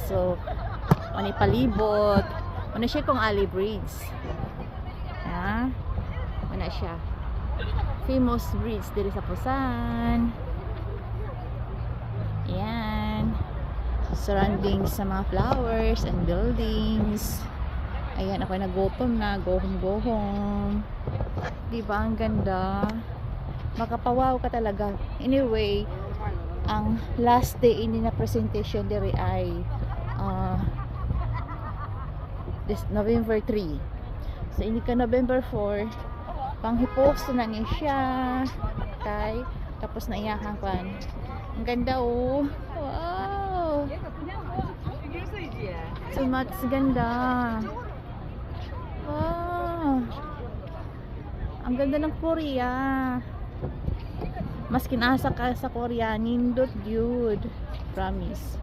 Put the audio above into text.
So ani palibot ano siya kung Ali Bridge. Ha? Ano siya? Famous bridge diri sa Pusan. Ayan. Surrounding sa mga flowers and buildings. Ayan, ako nagutom na. Gohom-gohom. Diba? Ang ganda. Makapawaw ka talaga. Anyway, ang last day ini na presentation diri ay this November 3. So, ini ka November 4. Panghiposto na niya siya. Tay. Tapos na iyakan kan. Ang ganda oh. Wow. So much ganda. Wow. Ang ganda ng Korea. Mas kinasa ka sa Korea, nindot dude. Promise.